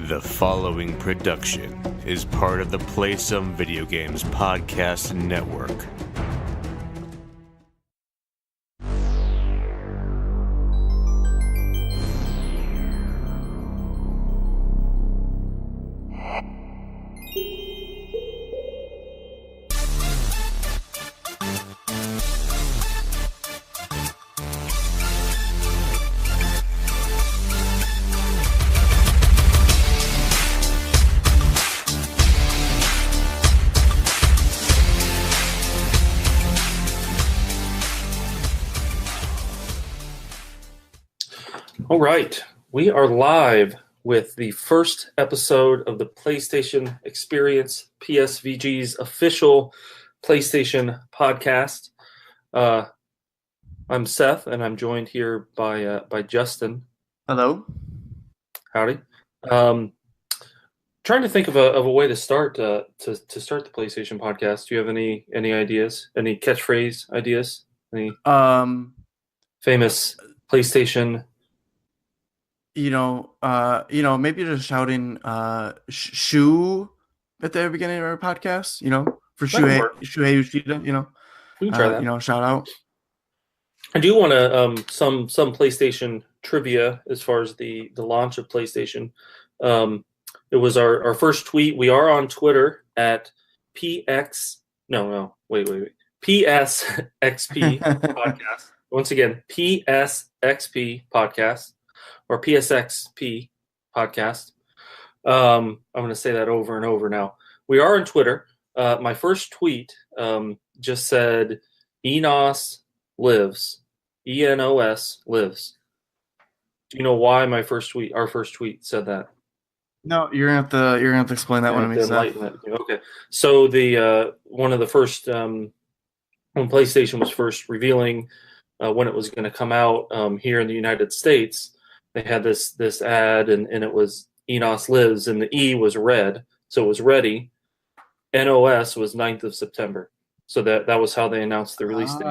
The following production is part of the Play Some Video Games podcast network. All right, we are live with the first episode of the PlayStation Experience, PSVG's official PlayStation podcast. I'm Seth, and I'm joined here by Justin. Hello. Howdy. Trying to think of a way to start to start the PlayStation podcast. Do you have any ideas? Any catchphrase ideas? Any famous PlayStation? Maybe just shouting "shoo" at the beginning of our podcast, for Shuhei Yoshida, We can try that. Shout out. I do want to some PlayStation trivia as far as the launch of PlayStation. It was our first tweet. We are on Twitter at PSXP podcast. Once again, PSXP podcast. Or PSXP podcast. I'm going to say that over and over now. We are on Twitter. My first tweet just said Enos lives. ENOS lives. Do you know why our first tweet said that? No, you're gonna have to explain that one to me. Okay. So the one of the first when PlayStation was first revealing when it was going to come out here in the United States. They had this ad, and it was Enos lives, and the E was red, so it was ready. NOS was 9th of September. So that was how they announced the release date.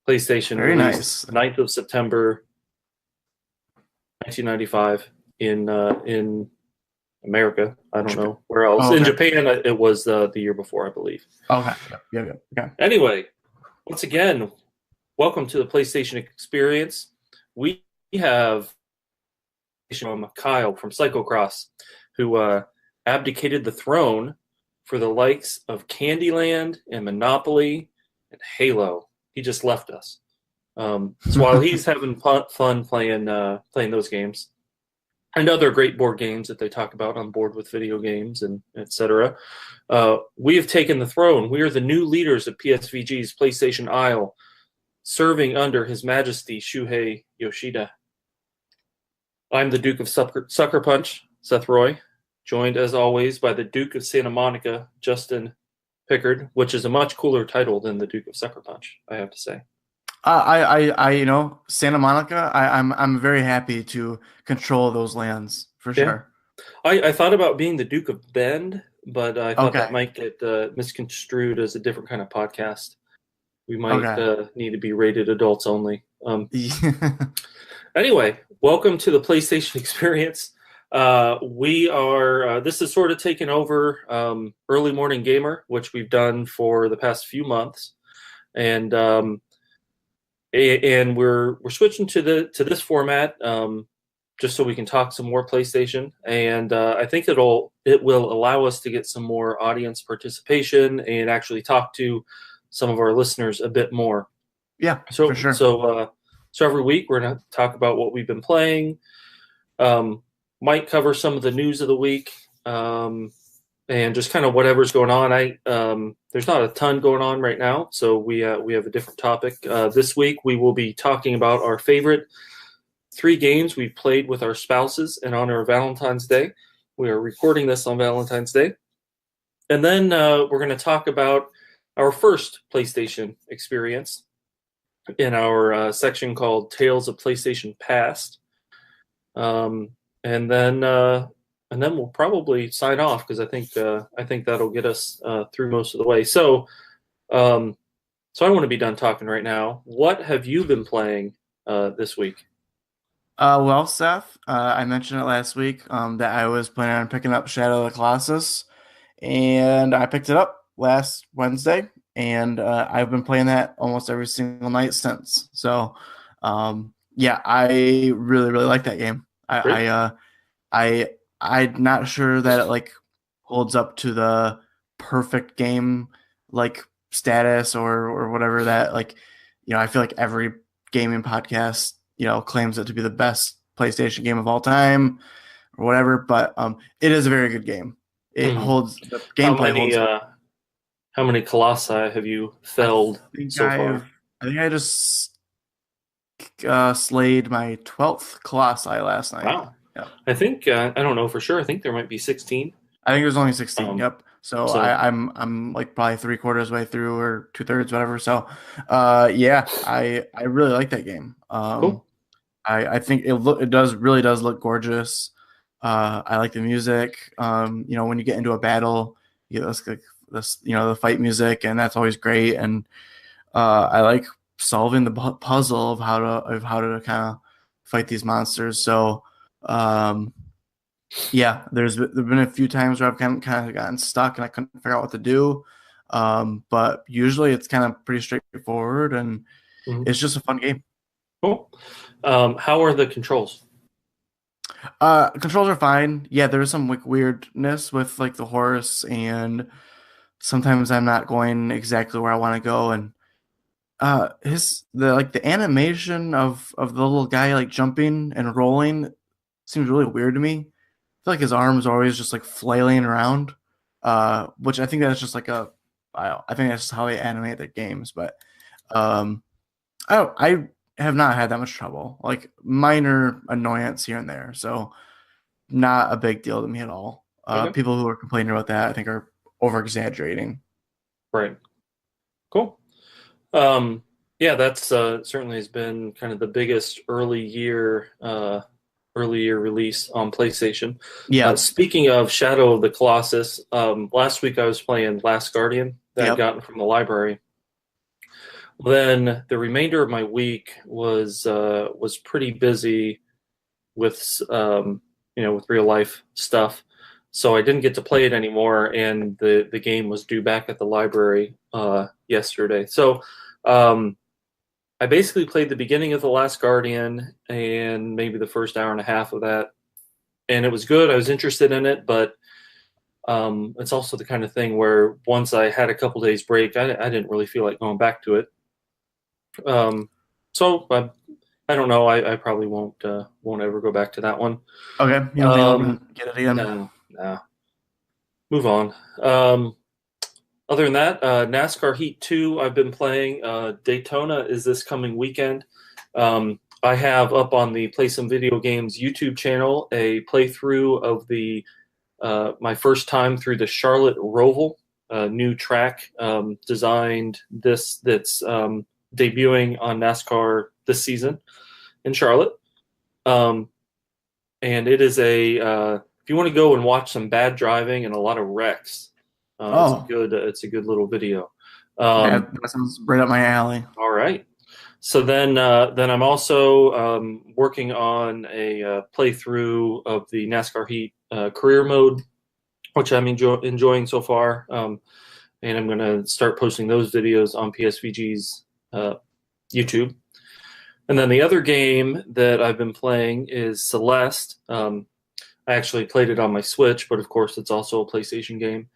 PlayStation very released nice. 9th of September, 1995 in America. I don't know where else. Okay. In Japan, it was the year before, I believe. Okay. Yeah. Anyway, once again, welcome to the PlayStation Experience. We have Kyle from Psychocross, who abdicated the throne for the likes of Candyland and Monopoly and Halo. He just left us. So while he's having fun playing those games and other great board games that they talk about on Board with Video Games and etc., we have taken the throne. We are the new leaders of PSVG's PlayStation Isle, serving under His Majesty Shuhei Yoshida. I'm the Duke of Sucker Punch, Seth Roy, joined as always by the Duke of Santa Monica, Justin Pickard, which is a much cooler title than the Duke of Sucker Punch, I have to say. Santa Monica. I'm very happy to control those lands for sure. I thought about being the Duke of Bend, but I thought that might get misconstrued as a different kind of podcast. We might need to be rated adults only. Anyway, welcome to the PlayStation Experience. We are this is sort of taking over Early Morning Gamer, which we've done for the past few months, and we're switching to this format just so we can talk some more PlayStation, and I think it will allow us to get some more audience participation and actually talk to some of our listeners a bit more. Yeah, for sure. So every week we're going to talk about what we've been playing. Might cover some of the news of the week and just kind of whatever's going on. There's not a ton going on right now, so we have a different topic. This week we will be talking about our favorite 3 games we've played with our spouses in honor of Valentine's Day. We are recording this on Valentine's Day. And then we're going to talk about our first PlayStation experience in our section called Tales of PlayStation Past. And then we'll probably sign off because I think that'll get us through most of the way. So I want to be done talking right now. What have you been playing this week? Well, Seth, I mentioned it last week that I was planning on picking up Shadow of the Colossus, and I picked it up last Wednesday, and I've been playing that almost every single night since. So, yeah, I really, really like that game. Great. I I'm not sure that it like holds up to the perfect game like status or whatever that like I feel like every gaming podcast claims it to be the best PlayStation game of all time or whatever, but it is a very good game. It Hmm. holds the How gameplay many holds up. how many colossi have you I felled think so far? I just slayed my 12th Colossi last night. Wow. Yeah. I think I don't know for sure. I think there might be 16. I think there's only 16. Um, Yep. So so I'm like probably three-quarters way through or two-thirds, whatever. So, yeah, I really like that game. cool. I think it does really does look gorgeous. I like the music. When you get into a battle, you get this the fight music, and that's always great. And I like solving the puzzle of how to kind of fight these monsters. So, um, yeah, there've been a few times where I've kind of gotten stuck and I couldn't figure out what to do. But usually it's kind of pretty straightforward and Mhm. it's just a fun game. Cool. How are the controls? Controls are fine. Yeah, there's some like weirdness with like the horse, and sometimes I'm not going exactly where I want to go. And the animation of the little guy like jumping and rolling seems really weird to me. I feel like his arms are always just like flailing around, which I think that's just like I think that's just how they animate their games. But um, I have not had that much trouble. Like minor annoyance here and there, so not a big deal to me at all. Okay. People who are complaining about that, I think, are over exaggerating. Right. Cool. Um, yeah, that's certainly has been kind of the biggest early year release on PlayStation. Yeah. Speaking of Shadow of the Colossus, last week I was playing Last Guardian that I'd Yep. gotten from the library. Then the remainder of my week was pretty busy with with real life stuff, so I didn't get to play it anymore. And the game was due back at the library yesterday. So I basically played the beginning of The Last Guardian and maybe the first hour and a half of that, and it was good. I was interested in it, but it's also the kind of thing where once I had a couple days break, I didn't really feel like going back to it. Um, so I don't know. I probably won't ever go back to that one. Okay. You don't think I'll get it again? No, no. Move on. Other than that, NASCAR Heat 2, I've been playing. Daytona is this coming weekend. I have up on the Play Some Video Games YouTube channel a playthrough of the my first time through the Charlotte Roval, new track designed that's debuting on NASCAR this season in Charlotte. Um, and it is if you want to go and watch some bad driving and a lot of wrecks, Oh, it's a good little video. that sounds right up my alley. All right. So then I'm also working on a playthrough of the NASCAR Heat career mode, which I'm enjoying so far. And I'm going to start posting those videos on PSVG's YouTube. And then the other game that I've been playing is Celeste. I actually played it on my Switch, but of course it's also a PlayStation game.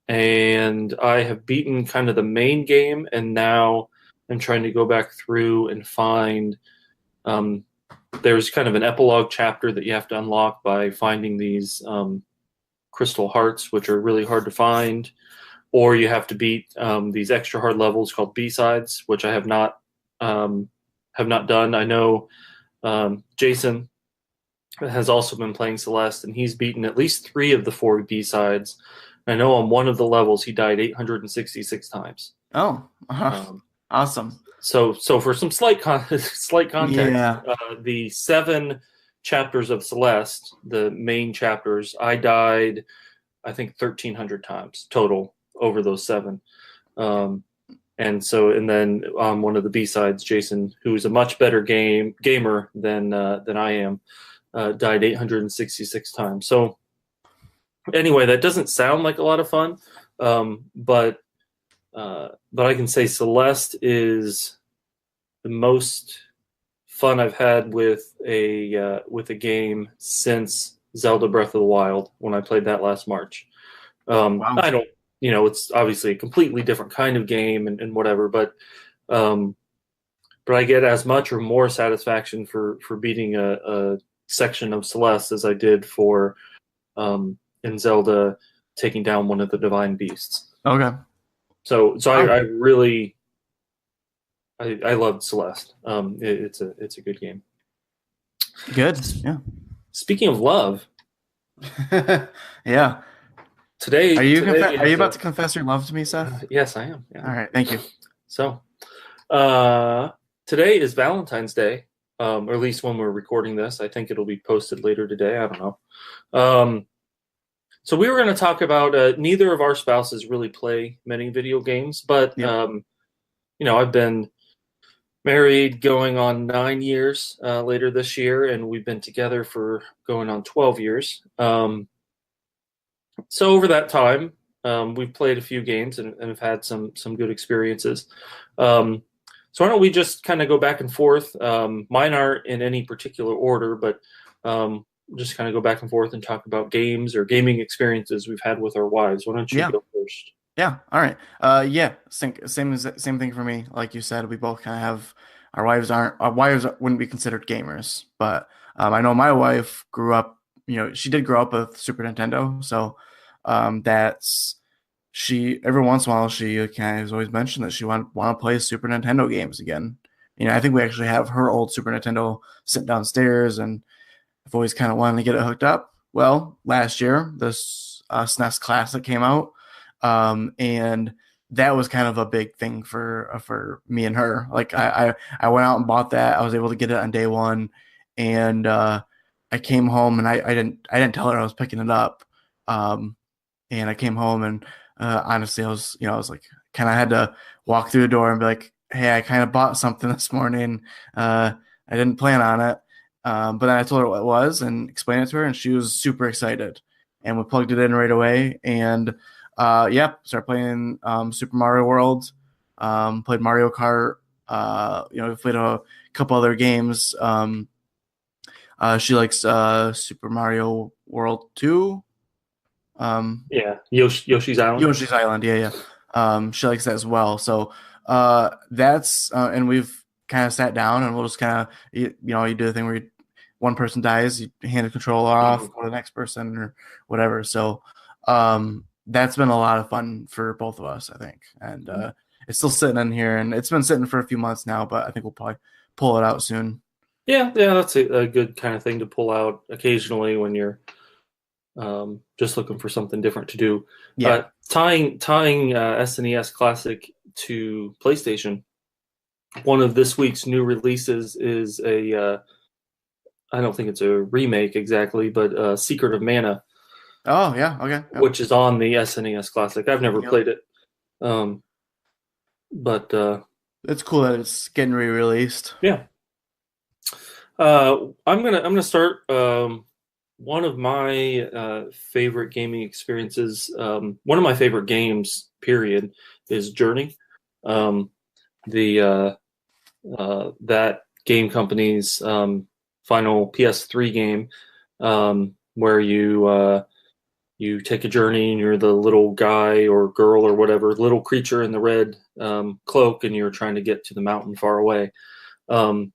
And I have beaten kind of the main game, and now I'm trying to go back through and find. There's kind of an epilogue chapter that you have to unlock by finding these crystal hearts, which are really hard to find, or you have to beat these extra hard levels called B-sides, which I have not done. I know Jason has also been playing Celeste, and he's beaten at least 3 of the 4 B-sides. I know on one of the levels he died 866 times. Oh, awesome. So for some slight context, Yeah. the 7 chapters of Celeste, the main chapters, I died, I think 1,300 times total over those 7. And then on one of the B-sides, Jason, who's a much better gamer than I am, died 866 times. So anyway, that doesn't sound like a lot of fun, but I can say Celeste is the most fun I've had with a game since Zelda Breath of the Wild when I played that last March. Wow. I don't, it's obviously a completely different kind of game and whatever, but I get as much or more satisfaction for beating a section of Celeste as I did for in Zelda taking down one of the divine beasts. Okay. So I really I loved Celeste. It's a good game. Good. Yeah. Speaking of love, yeah. today Are you today about to confess your love to me, Seth? yes, I am. Yeah. All right. Thank you. So, today is Valentine's Day, or at least when we're recording this. I think it'll be posted later today. I don't know. So we were going to talk about neither of our spouses really play many video games, but Yep. I've been married going on 9 years later this year, and we've been together for going on 12 years. So over that time, we've played a few games and have had some good experiences. So why don't we just kind of go back and forth? Mine aren't in any particular order, but just kind of go back and forth and talk about games or gaming experiences we've had with our wives. Why don't you go first? Yeah. All right. Yeah. Same thing for me. Like you said, we both kind of have our wives wouldn't be considered gamers, but I know my wife grew up. She did grow up with Super Nintendo, so she every once in a while she kind of has always mentioned that she want to play Super Nintendo games again. I think we actually have her old Super Nintendo sitting downstairs, and I've always kind of wanted to get it hooked up. Well, last year this SNES Classic came out. And that was kind of a big thing for me and her. Like I went out and bought that. I was able to get it on day one, and I came home and I didn't tell her I was picking it up. And I came home and honestly I was like kind of had to walk through the door and be like, hey, I kind of bought something this morning. I didn't plan on it, but then I told her what it was and explained it to her, and she was super excited. And we plugged it in right away and. Started playing Super Mario World, played Mario Kart, we played a couple other games. She likes Super Mario World 2. Yoshi's Island. Yoshi's Island, yeah. She likes that as well. So that's and we've kind of sat down and we'll just kind of you do the thing where one person dies, you hand the controller off, go to the next person or whatever. So that's been a lot of fun for both of us, I think. And it's still sitting in here, and it's been sitting for a few months now, but I think we'll probably pull it out soon. Yeah, that's a good kind of thing to pull out occasionally when you're just looking for something different to do. Yeah. Tying SNES Classic to PlayStation, one of this week's new releases is I don't think it's a remake exactly, but Secret of Mana. Oh yeah, okay. Yep. Which is on the SNES Classic. I've never played it, but it's cool that it's getting re-released. Yeah. I'm gonna start. One of my favorite gaming experiences. One of my favorite games, period, is Journey. That game company's final PS3 game, where you take a journey and you're the little guy or girl or whatever, little creature in the red cloak, and you're trying to get to the mountain far away. And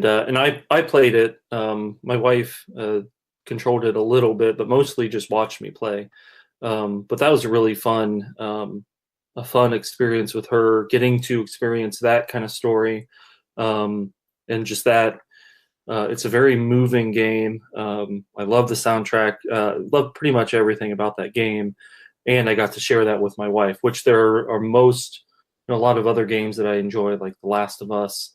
I played it. My wife controlled it a little bit, but mostly just watched me play. But that was a really fun experience with her, getting to experience that kind of story, and just that. It's a very moving game. I love the soundtrack. Love pretty much everything about that game, and I got to share that with my wife. Which there are a lot of other games that I enjoy, like The Last of Us,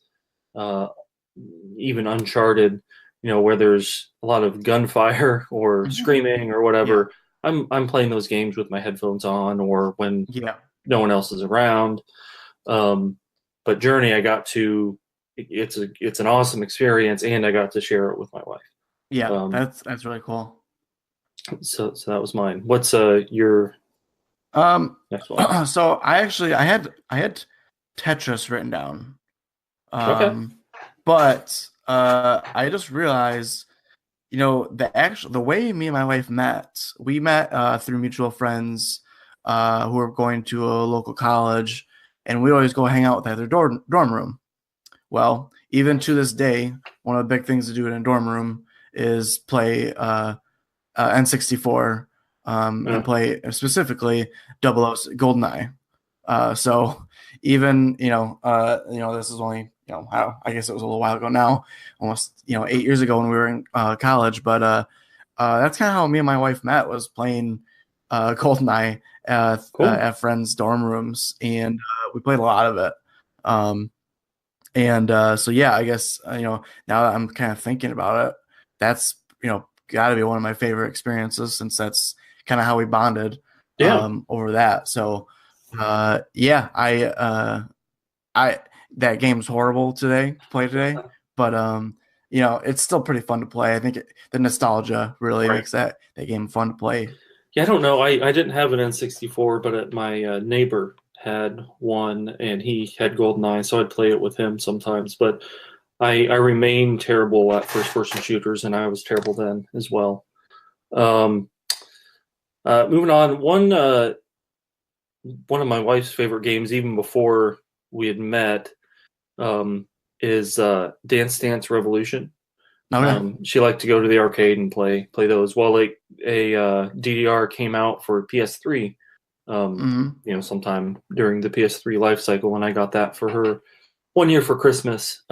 even Uncharted. Where there's a lot of gunfire or screaming or whatever. Yeah. I'm playing those games with my headphones on, or when no one else is around. But Journey, I got to. It's an awesome experience, and I got to share it with my wife. Yeah, that's really cool. So that was mine. What's your next one? So I had Tetris written down. Okay. But I just realized, the way me and my wife met, we met through mutual friends who were going to a local college, and we always go hang out at their dorm room. Well, even to this day, one of the big things to do in a dorm room is play N64 and play specifically 00 GoldenEye. So even this is only I guess it was a little while ago now, almost 8 years ago when we were in college. But that's kind of how me and my wife met, was playing GoldenEye at friends' dorm rooms, and we played a lot of it. So yeah, I guess now that I'm kind of thinking about it, that's got to be one of my favorite experiences, since that's kind of how we bonded over that. So yeah, I that game's horrible to play today, but it's still pretty fun to play. I think the nostalgia really makes that game fun to play. Yeah, I don't know. I didn't have an N64, but my neighbor had one, and he had GoldenEye, so I'd play it with him sometimes. But I remain terrible at first-person shooters, and I was terrible then as well. Moving on, one of my wife's favorite games, even before we had met, is Dance Dance Revolution. Okay. She liked to go to the arcade and play those. Well, a DDR came out for PS3, sometime during the PS3 life cycle, and I got that for her 1 year for Christmas.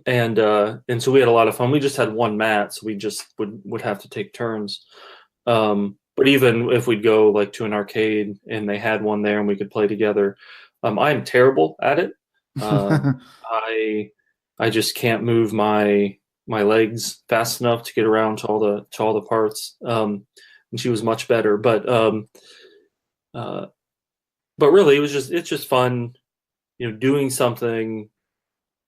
And so we had a lot of fun. We just had one mat, so we just would have to take turns. But even if we'd go like to an arcade and they had one there and we could play together, I'm terrible at it. I just can't move my legs fast enough to get around to all the parts. And she was much better, but really it's just fun, doing something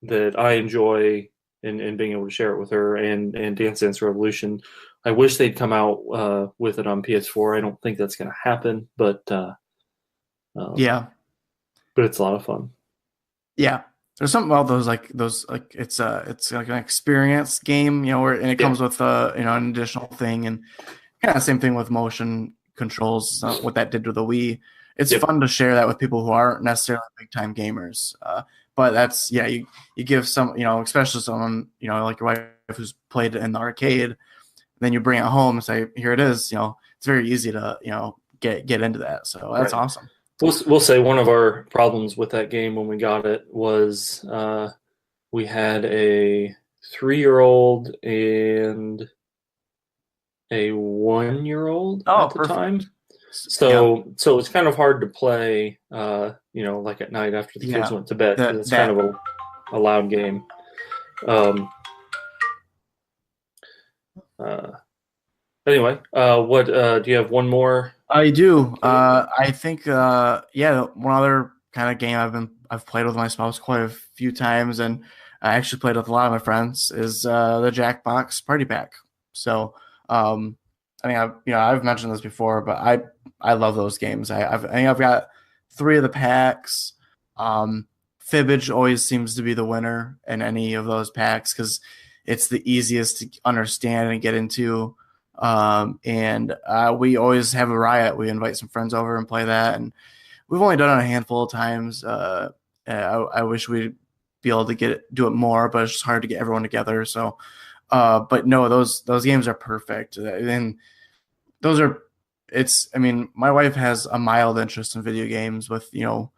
that I enjoy and being able to share it with her. And Dance Dance Revolution, I wish they'd come out with it on PS4. I don't think that's going to happen, but yeah, but it's a lot of fun. Yeah. There's something about those it's like an experience game, and it comes with an additional thing, and kind of same thing with motion controls, what that did to the Wii. It's fun to share that with people who aren't necessarily big time gamers. But that's you give some, especially someone, like your wife who's played it in the arcade, then you bring it home and say, here it is. It's very easy to, get into that. So that's awesome. We'll say one of our problems with that game when we got it was we had a 3-year-old and a 1-year-old at the time. So it's kind of hard to play, like at night after the kids went to bed, because it's kind of a loud game. Anyway, what do you have? One more? I do. I think one other kind of game I've played with my spouse quite a few times, and I actually played with a lot of my friends, is the Jackbox Party Pack. So I've mentioned this before, but I love those games. I think I've got 3 of the packs. Fibbage always seems to be the winner in any of those packs, because it's the easiest to understand and get into. And we always have a riot. We invite some friends over and play that, and we've only done it a handful of times. I wish we'd be able to do it more, but it's just hard to get everyone together. So, but no, those games are perfect. And my wife has a mild interest in video games with, the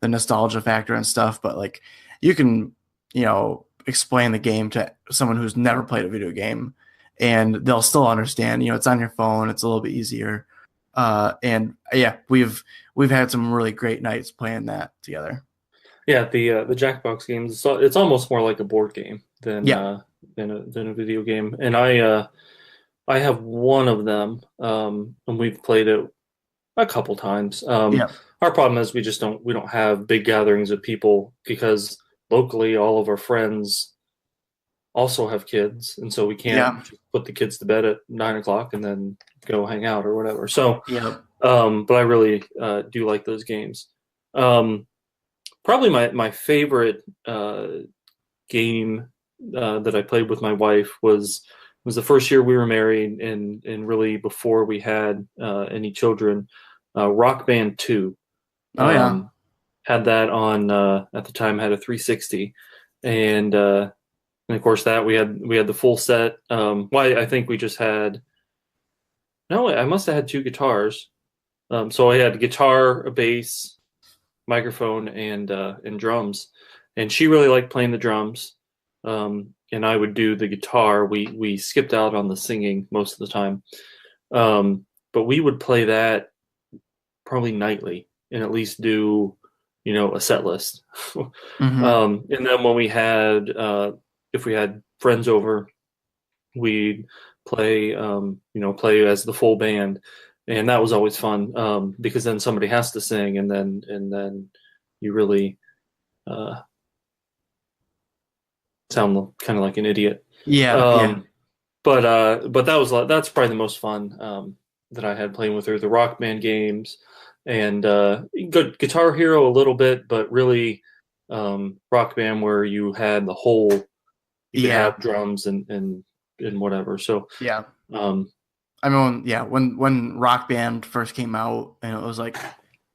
nostalgia factor and stuff, but like you can, explain the game to someone who's never played a video game, and they'll still understand. It's on your phone. It's a little bit easier. And yeah, we've had some really great nights playing that together. Yeah, the Jackbox games. It's almost more like a board game than a video game. And I have one of them, and we've played it a couple times. Yeah. Our problem is we don't have big gatherings of people because locally all of our friends also have kids, and so we can't Yeah. just put the kids to bed at 9 o'clock and then go hang out or whatever. So, Yeah. but I really do like those games. Probably my favorite game that I played with my wife was the first year we were married, and really before we had any children. Rock Band 2. Oh yeah. Had that on at the time, had a 360, and of course that we had the full set. Why I think we just had no, I must have had two guitars. So I had a guitar, a bass, microphone, and drums. And she really liked playing the drums. And I would do the guitar. We skipped out on the singing most of the time. But we would play that probably nightly and at least do, a set list. Mm-hmm. And then when we had, if we had friends over, we'd play as the full band, and that was always fun because then somebody has to sing, and then you really sound kind of like an idiot. Yeah. Yeah. But that's probably the most fun that I had playing with her. The Rock Band games and good Guitar Hero a little bit, but really Rock Band where you had the whole, you could Yeah. have drums and whatever. So Yeah. um, I mean, yeah, when Rock Band first came out, and it was like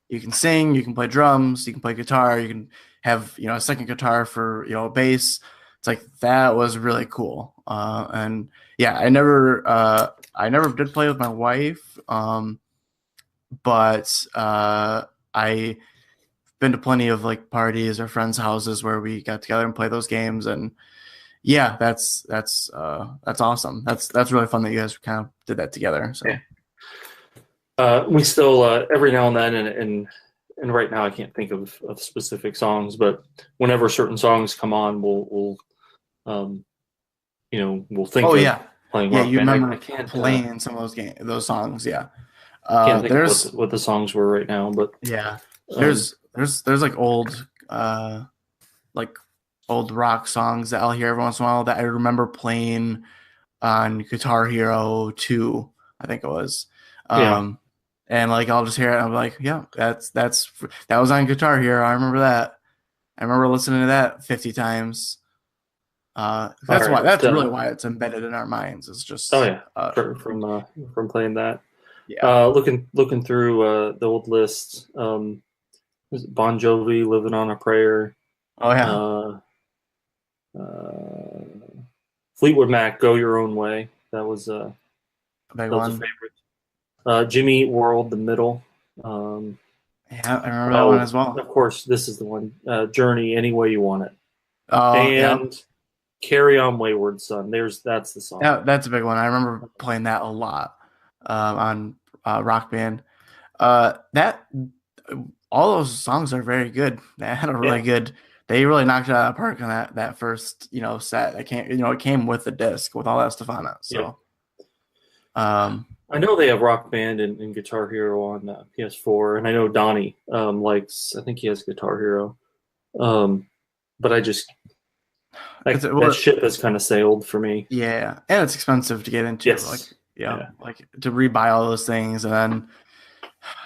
you can sing, you can play drums, you can play guitar, you can have a second guitar for a bass. It's like that was really cool. And yeah, I never did play with my wife, but I've been to plenty of like parties or friends' houses where we got together and play those games, and yeah, that's awesome. That's really fun that you guys kind of did that together. So we still every now and then, and right now I can't think of specific songs, but whenever certain songs come on, we'll think oh of yeah, playing yeah, Rock you Band. remember I can't playing some of those songs. Yeah, can't think of there's what the songs were right now, but yeah, um, there's like like old rock songs that I'll hear every once in a while that I remember playing on Guitar Hero 2, I think it was. yeah. And like I'll just hear it and I'm like, yeah, that was on Guitar Hero. I remember that. I remember listening to that 50 times. That's really why it's embedded in our minds. It's just Oh yeah, from playing that. yeah. Looking through the old lists. Was it Bon Jovi, "Living on a Prayer"? Oh yeah. Fleetwood Mac, "Go Your Own Way." That was A big a one. favorite. Jimmy Eat World, "The Middle." Yeah, I remember that one as well. Of course, this is the one. Journey, "Any Way You Want It," Oh yeah. and "Carry On Wayward Son." That's the song. Yeah, that's a big one. I remember playing that a lot on Rock Band. That all those songs are very good. They had a really good. They really knocked it out of the park on that first set. It came with the disc with all that stuff on it. So, I know they have Rock Band and Guitar Hero on PS4, and I know Donnie likes. I think he has Guitar Hero, but I just that ship has kind of sailed for me. Yeah, and it's expensive to get into. Yes. Like to rebuy all those things, and then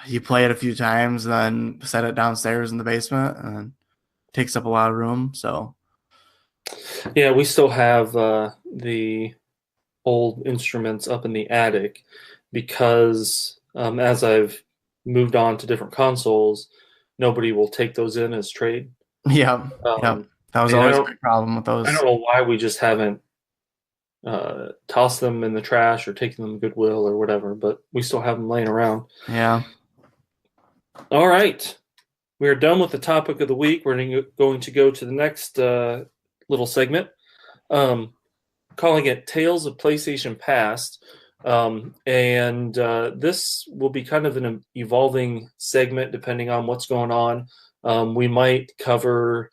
you play it a few times, and then set it downstairs in the basement, and it takes up a lot of room. So, yeah, we still have the old instruments up in the attic because as I've moved on to different consoles, nobody will take those in as trade. Yeah, that was always a big problem with those. I don't know why we just haven't tossed them in the trash or taken them to Goodwill or whatever, but we still have them laying around. Yeah. All right. We are done with the topic of the week. We're going to go to the next little segment, calling it Tales of PlayStation Past. And this will be kind of an evolving segment depending on what's going on. We might cover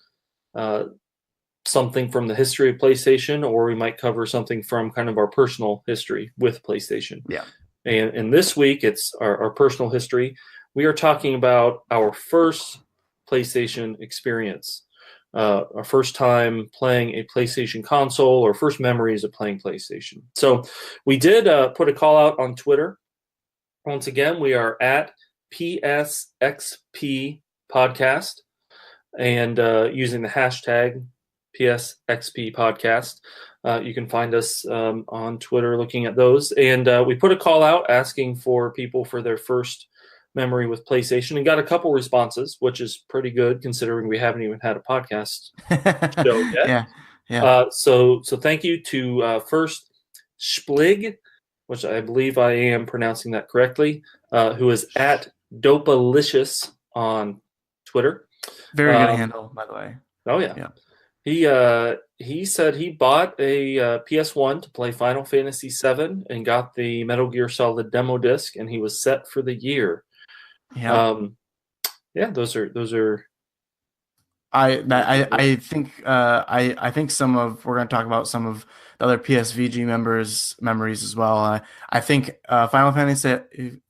something from the history of PlayStation, or we might cover something from kind of our personal history with PlayStation. Yeah. And this week, it's our personal history. We are talking about our first PlayStation experience, our first time playing a PlayStation console, or first memories of playing PlayStation. So we did put a call out on Twitter. Once again, we are at PSXP podcast, and using the hashtag PSXP podcast. You can find us on Twitter looking at those. And we put a call out asking for people for their first memory with PlayStation, and got a couple responses, which is pretty good considering we haven't even had a podcast show yet. Yeah. So thank you to first Splig, which I believe I am pronouncing that correctly, who is at Dopalicious on Twitter. Very good handle, by the way. Oh yeah. He said he bought a PS1 to play Final Fantasy VII and got the Metal Gear Solid demo disc, and he was set for the year. Yeah. Those are. I think some of, we're going to talk about some of the other PSVG members' memories as well. I think Final Fantasy VII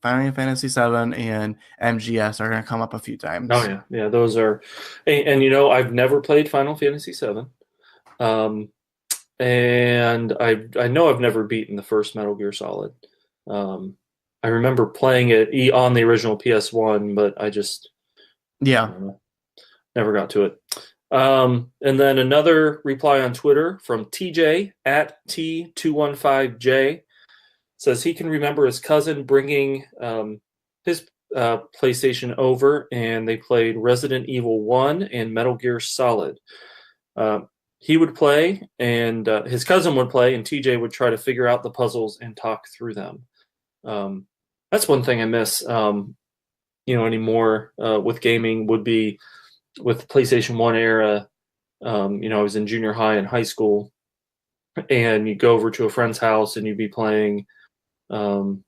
and MGS are going to come up a few times. Oh yeah, those are, and I've never played Final Fantasy VII, and I know I've never beaten the first Metal Gear Solid. I remember playing it on the original PS1, but I just never got to it. And then another reply on Twitter from TJ at T215J says he can remember his cousin bringing his PlayStation over, and they played Resident Evil 1 and Metal Gear Solid. He would play, and his cousin would play, and TJ would try to figure out the puzzles and talk through them. That's one thing I miss, anymore with gaming, would be with the PlayStation 1 era. I was in junior high and high school, and you go over to a friend's house and you'd be playing. We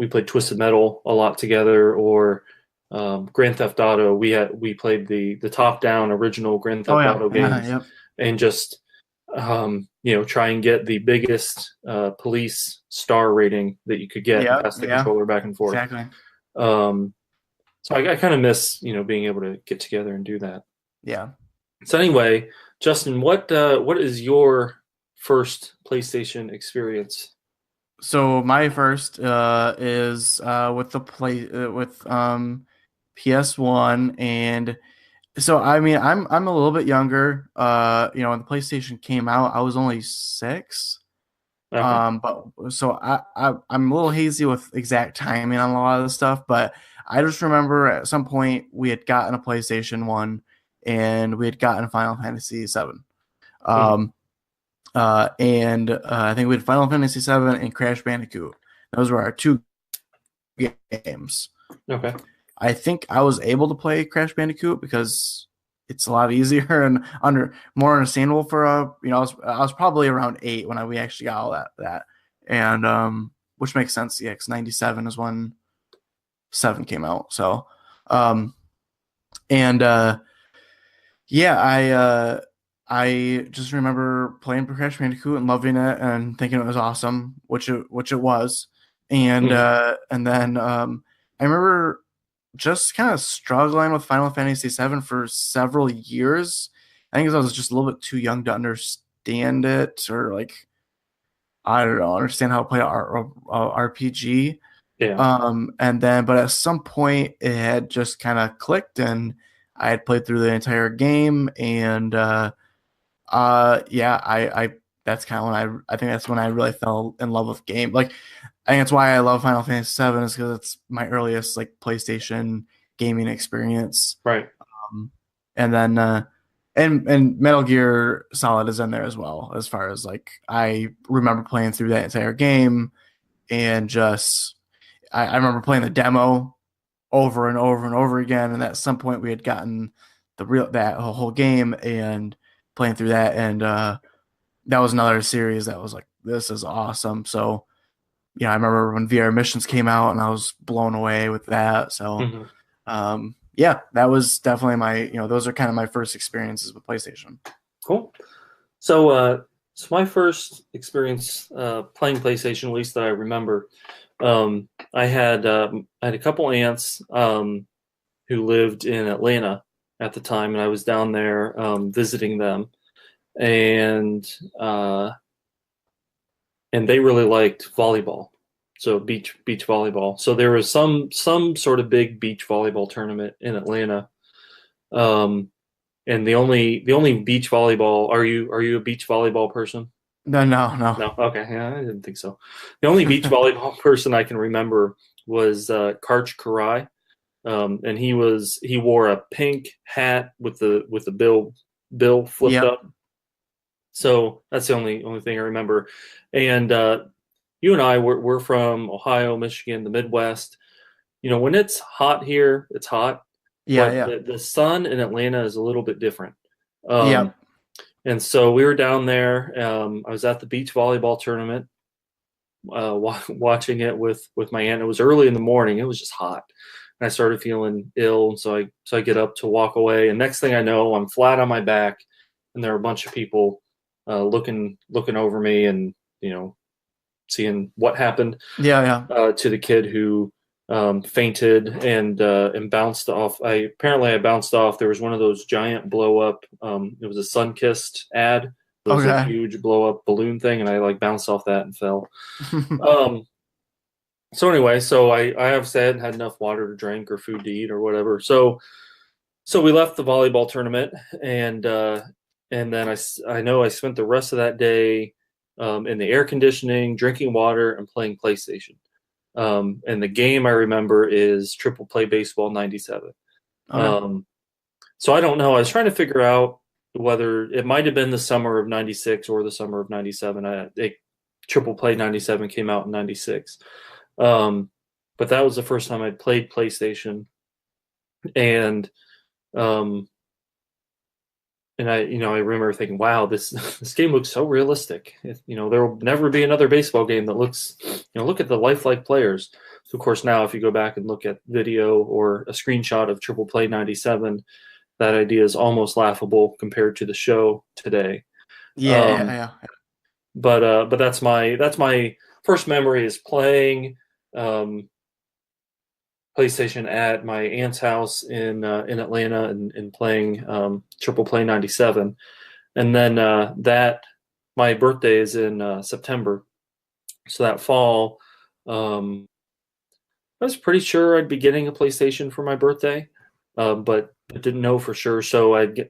played Twisted Metal a lot together, or Grand Theft Auto. We played the top-down original Grand Theft Auto games, and just try and get the biggest police star rating that you could get, and pass the controller back and forth. Exactly. So I kind of miss being able to get together and do that. Yeah. So anyway, Justin, what is your first PlayStation experience? So my first is with the PS1, and so I mean I'm a little bit younger. When the PlayStation came out, I was only 6. Okay. But so I'm a little hazy with exact timing on a lot of the stuff, but I just remember at some point we had gotten a PlayStation 1 and we had gotten Final Fantasy 7. And I think we had Final Fantasy 7 and Crash Bandicoot. Those were our 2 games. Okay. I think I was able to play Crash Bandicoot because it's a lot easier and more understandable for I was probably around 8 when we actually got all that, and which makes sense. Yeah, because 97 is when 7 came out. So, I just remember playing Crash Bandicoot and loving it and thinking it was awesome, which it was, and then I remember just kind of struggling with Final Fantasy VII for several years. I think I was just a little bit too young to understand it, or I don't know, understand how to play RPG. Yeah. And then, but at some point it had just kind of clicked, and I had played through the entire game, and I that's kind of when I think that's when I really fell in love with game. I think that's why I love Final Fantasy VII, is because it's my earliest PlayStation gaming experience. Right. And then and Metal Gear Solid is in there as well, as far as I remember playing through that entire game, and just I remember playing the demo over and over and over again, and at some point we had gotten that whole game and playing through that, and that was another series that was this is awesome. So I remember when VR Missions came out, and I was blown away with that. So, that was definitely my, those are kind of my first experiences with PlayStation. Cool. So, So my first experience playing PlayStation, at least that I remember, I had a couple aunts who lived in Atlanta at the time, and I was down there visiting them, and they really liked volleyball, so beach volleyball. So there was some sort of big beach volleyball tournament in Atlanta. And the only beach volleyball, are you a beach volleyball person? No, no, no. No. Okay. Yeah, I didn't think so. The only beach volleyball person I can remember was Karch Karai. And he wore a pink hat with the bill flipped Yep. up. So that's the only thing I remember. And you and I we're from Ohio, Michigan, the Midwest. You know, when it's hot here, it's hot. Yeah, But yeah. the sun in Atlanta is a little bit different. Um, Yep. and so we were down there. I was at the beach volleyball tournament, watching it with my aunt. It was early in the morning. It was just hot, and I started feeling ill. And so I get up to walk away, and next thing I know, I'm flat on my back, and there are a bunch of people looking over me, and seeing what happened Yeah, yeah. to the kid who fainted and bounced off. I bounced off. There was one of those giant blow up. It was a Sunkissed ad. It was a Okay. huge blow up balloon thing, and I like bounced off that and fell. So anyway, so I obviously hadn't had enough water to drink or food to eat or whatever. So we left the volleyball tournament, and then I know I spent the rest of that day in the air conditioning, drinking water, and playing PlayStation. And the game I remember is Triple Play Baseball '97. Okay. So I don't know. I was trying to figure out whether it might have been the summer of '96 or the summer of '97. Triple Play '97 came out in '96. But that was the first time I'd played PlayStation. And I remember thinking, wow, this game looks so realistic. There will never be another baseball game that looks, look at the lifelike players. So of course now if you go back and look at video or a screenshot of Triple Play '97, that idea is almost laughable compared to the show today. Yeah, yeah, yeah. But that's my first memory is playing PlayStation at my aunt's house in Atlanta and playing Triple Play '97, and then that my birthday is in September, so that fall, I was pretty sure I'd be getting a PlayStation for my birthday, but I didn't know for sure. So I'd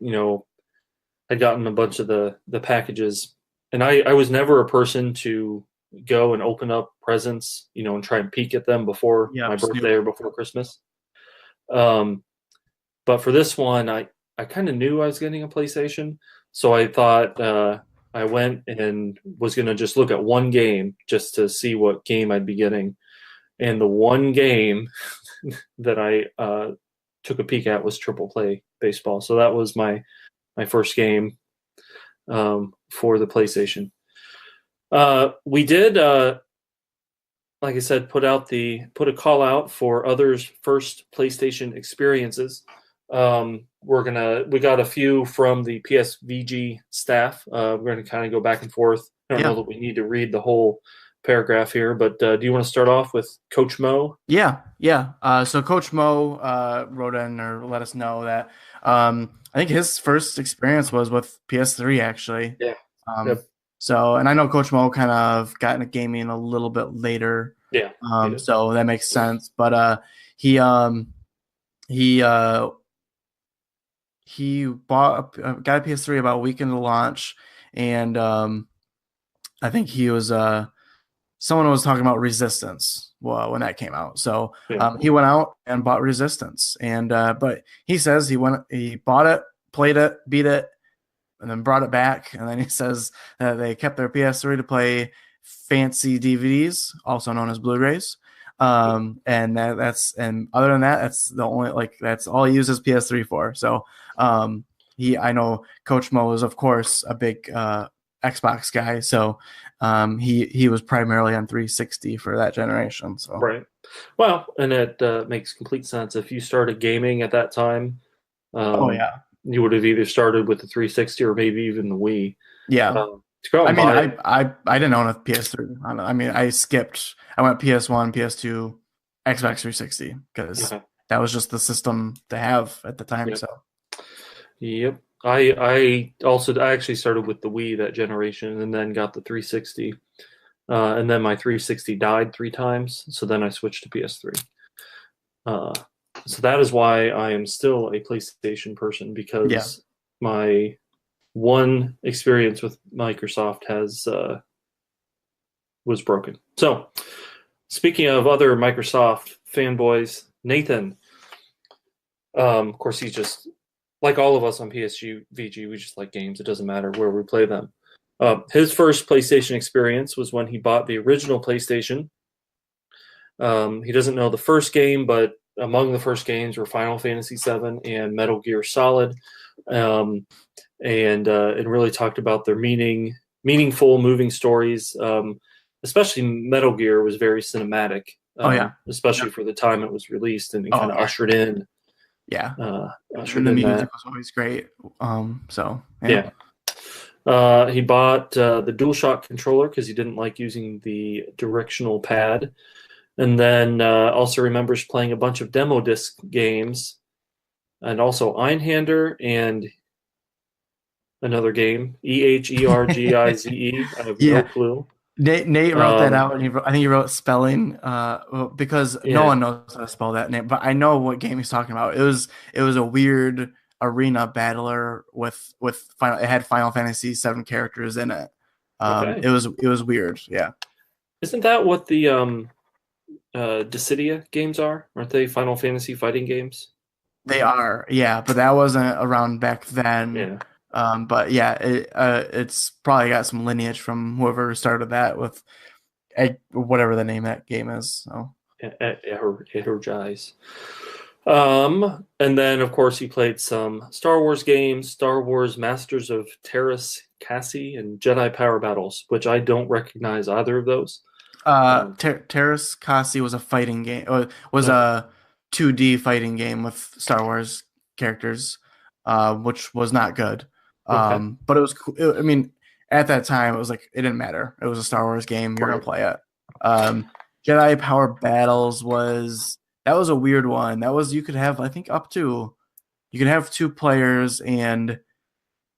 gotten a bunch of the packages, and I was never a person to go and open up presents, and try and peek at them before Yeah, my Snoop. birthday or before Christmas. But for this one, I kind of knew I was getting a PlayStation, so I thought I went and was going to just look at one game just to see what game I'd be getting. And the one game that I took a peek at was Triple Play Baseball. So that was my first game for the PlayStation. We did, like I said, put a call out for others' first PlayStation experiences. We got a few from the PSVG staff. We're going to kind of go back and forth. I don't know that we need to read the whole paragraph here, but do you want to start off with Coach Mo? Yeah, yeah. So Coach Mo wrote in or let us know that I think his first experience was with PS3 actually. Yeah. Yep. So, and I know Coach Mo kind of got into gaming a little bit later. Yeah. So that makes sense. But he got a PS3 about a week into launch, and I think he was someone was talking about Resistance when that came out. So he went out and bought Resistance, and but he says he bought it, played it, beat it, and then brought it back. And then he says that they kept their PS3 to play fancy DVDs, also known as Blu-rays. And other than that, that's the only that's all he uses PS3 for. So I know Coach Mo is of course a big Xbox guy, so he was primarily on 360 for that generation. So right. Well, and it makes complete sense. If you started gaming at that time, oh yeah, you would have either started with the 360 or maybe even the Wii. Yeah. go I and mean, buy it. I didn't own a PS3. I mean, I skipped. I went PS1, PS2, Xbox 360 because Okay. that was just the system to have at the time. Yep. So Yep. I actually started with the Wii that generation and then got the 360. And then my 360 died 3 times, so then I switched to PS3. So that is why I am still a PlayStation person, yeah, because my one experience with Microsoft was broken. So, speaking of other Microsoft fanboys, Nathan, of course, he's just like all of us on PSVG. We just like games. It doesn't matter where we play them. His first PlayStation experience was when he bought the original PlayStation. He doesn't know the first game, but among the first games were Final Fantasy VII and Metal Gear Solid, and it really talked about their meaningful, moving stories. Especially Metal Gear was very cinematic. Especially for the time it was released, and kind of ushered in. Yeah, Ushered the in music that. was always great. So Yeah. He bought the DualShock controller because he didn't like using the directional pad. And then also remembers playing a bunch of demo disc games, and also Einhander and another game, EHERGIZE. I have no clue. Nate wrote that out, and I think he wrote spelling because no one knows how to spell that name. But I know what game he's talking about. It was a weird arena battler with final. It had Final Fantasy VII characters in it. It was weird. Yeah. Isn't that what the Dissidia games are? Aren't they Final Fantasy fighting games? They are, yeah, but that wasn't around back then. Yeah. But yeah, it's probably got some lineage from whoever started that with whatever the name of that game is. So Energize. And then of course he played some Star Wars games, Star Wars Masters of Terras Cassie and Jedi Power Battles, which I don't recognize either of those. Terras Kasi was a fighting game. Was a 2D fighting game with Star Wars characters, which was not good. But it was cool. I mean, at that time, it was like it didn't matter. It was a Star Wars game. You're gonna play it. Jedi Power Battles was a weird one. That was you could have you could have 2 players, and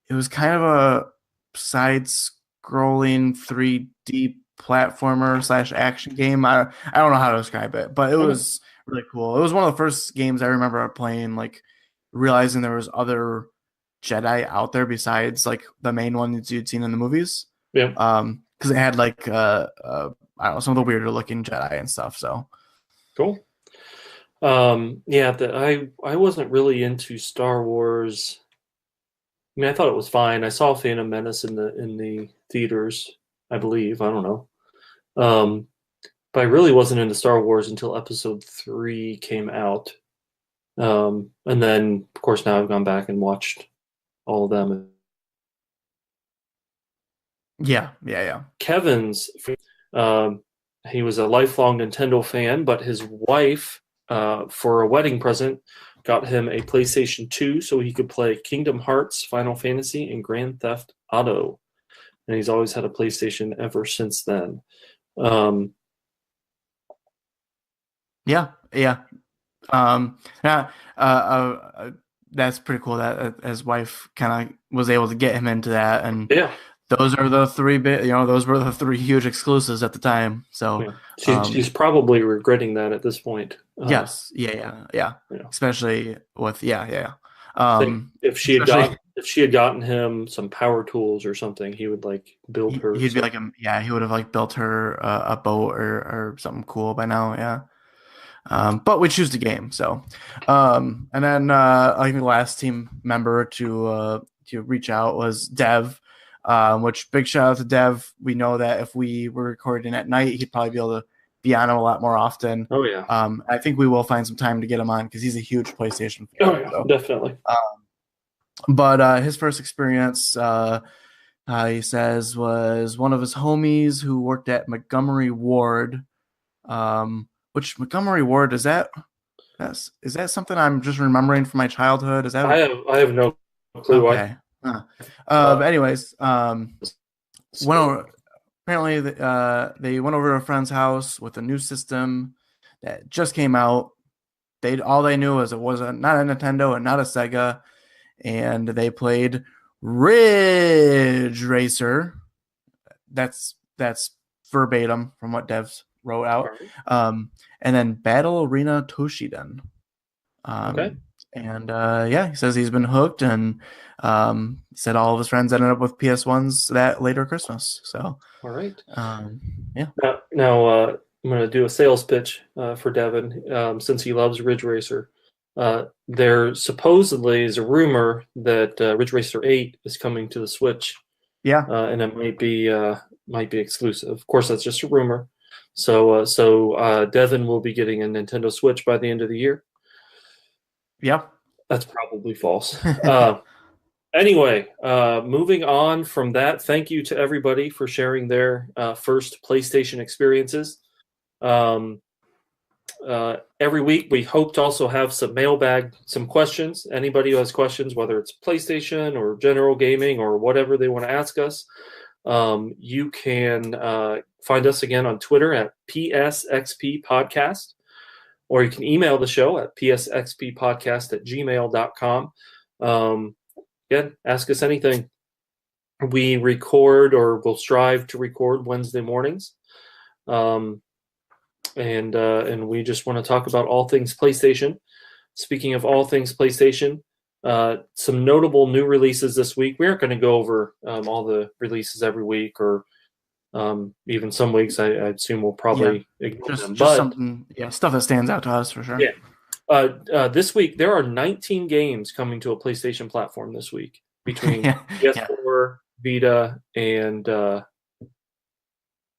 it was kind of a side-scrolling 3D platformer / action game. I don't know how to describe it, but it was really cool. It was one of the first games I remember playing, like realizing there was other Jedi out there besides like the main ones you'd seen in the movies. Yeah. Because it had like I don't know, some of the weirder looking Jedi and stuff. So cool. I wasn't really into Star Wars. I mean, I thought it was fine. I saw Phantom Menace in the theaters, I believe. I don't know. But I really wasn't into Star Wars until Episode 3 came out. And then, of course, now I've gone back and watched all of them. Yeah. Kevin's, he was a lifelong Nintendo fan, but his wife, for a wedding present, got him a PlayStation 2 so he could play Kingdom Hearts, Final Fantasy, and Grand Theft Auto. And he's always had a PlayStation ever since then. That's pretty cool that his wife kind of was able to get him into that, and those are the 3 those were the 3 huge exclusives at the time. So she's probably regretting that at this point. Yes, especially with if she had gotten him some power tools or something, he would like build her. He'd be like he would have like built her a boat or something cool by now. But we choose the game. So, and then I think the last team member to reach out was Dev, which big shout out to Dev. We know that if we were recording at night, he'd probably be able to be on a lot more often. Oh yeah. I think we will find some time to get him on because he's a huge PlayStation fan. Oh yeah, so. Definitely. But his first experience, he says, was one of his homies who worked at Montgomery Ward. Which Montgomery Ward is that something I'm just remembering from my childhood? Is that I have no clue. Okay. Anyways, went over. Apparently, they went over to a friend's house with a new system that just came out. All they knew was it was not a Nintendo and not a Sega, and they played Ridge Racer. That's verbatim from what devs wrote out. And then Battle Arena Toshiden. Okay. And he says he's been hooked, and he said all of his friends ended up with PS1s that later Christmas. So, all right. Yeah. Now I'm going to do a sales pitch for Devin since he loves Ridge Racer. There supposedly is a rumor that Ridge Racer 8 is coming to the Switch. Yeah. And it might be exclusive. Of course, that's just a rumor. So Devin will be getting a Nintendo Switch by the end of the year. Yeah. That's probably false. Anyway, moving on from that, thank you to everybody for sharing their first PlayStation experiences. Every week, we hope to also have some questions. Anybody who has questions, whether it's PlayStation or general gaming or whatever they want to ask us, you can find us again on Twitter at PSXP Podcast, or you can email the show at psxppodcast@gmail.com. Again, ask us anything. We record, or will strive to record, Wednesday mornings. And we just want to talk about all things PlayStation. Speaking of all things PlayStation, some notable new releases this week. We aren't going to go over all the releases every week, or even some weeks. I assume we'll probably ignore them. Just something, stuff that stands out to us for sure. Yeah. This week there are 19 games coming to a PlayStation platform this week between PS4, Vita, and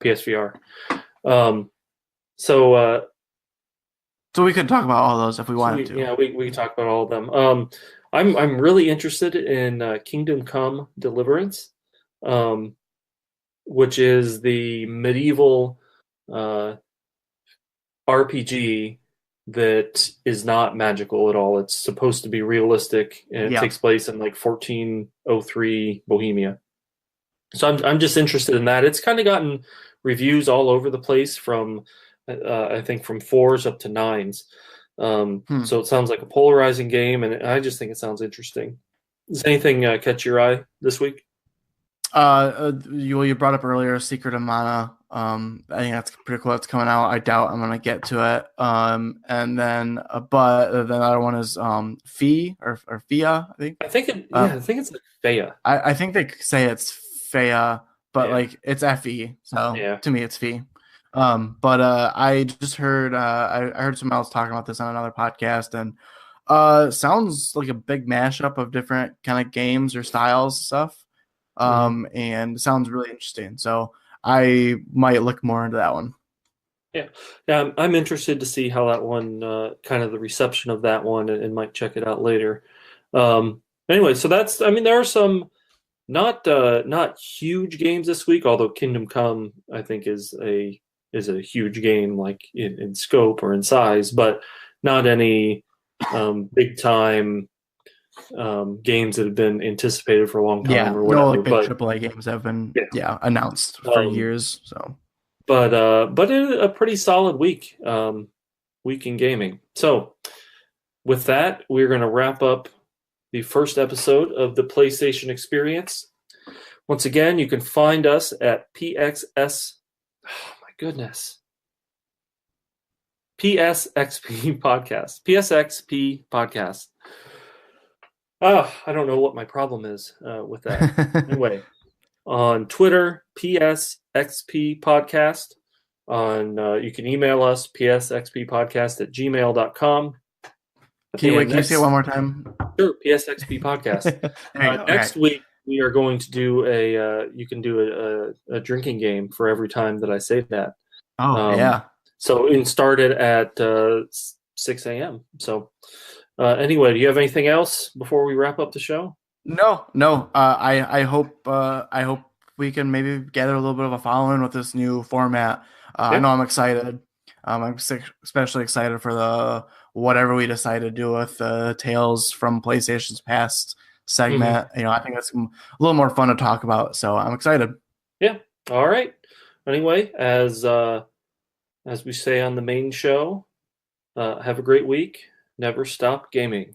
PSVR. So we could talk about all those if we wanted to. Yeah, we can talk about all of them. I'm really interested in Kingdom Come Deliverance, which is the medieval RPG that is not magical at all. It's supposed to be realistic, and it takes place in like 1403 Bohemia. So I'm just interested in that. It's kind of gotten reviews all over the place, from I think from 4s up to 9s. So it sounds like a polarizing game, and I just think it sounds interesting. Does anything catch your eye this week? You brought up earlier Secret of Mana. I think that's pretty cool. That's coming out. I doubt I'm gonna get to it. And then but the other one is Fee or Fia. I think it's like Fea. I think they say it's Fea, but like it's Fe. So to me, it's Fee. But I just heard I heard someone else talking about this on another podcast, and sounds like a big mashup of different kind of games or styles stuff. And sounds really interesting. So I might look more into that one. Yeah, I'm interested to see how that one, kind of the reception of that one, and might check it out later. Anyway, so that's, there are some not huge games this week, although Kingdom Come, I think, is a huge game, like in scope or in size, but not any big time games that have been anticipated for a long time or whatever. No, like big AAA games have been announced for years. So, but a pretty solid week in gaming. So with that, we're going to wrap up the first episode of the PlayStation Experience. Once again, you can find us at PSXP Podcast. PSXP Podcast. I don't know what my problem is with that. Anyway, on Twitter, PSXP Podcast. You can email us, psxppodcast@gmail.com. Can you say it one more time? Sure, PSXP Podcast. Next week, we are going to do you can do a drinking game for every time that I say that. So it started at 6 a.m. So anyway, do you have anything else before we wrap up the show? No. I hope we can maybe gather a little bit of a following with this new format. I know I'm excited. I'm especially excited for the whatever we decide to do with the Tales from PlayStation's Past segment. I think that's a little more fun to talk about. So I'm excited. Yeah, All right. Anyway, as we say on the main show, have a great week. Never stop gaming.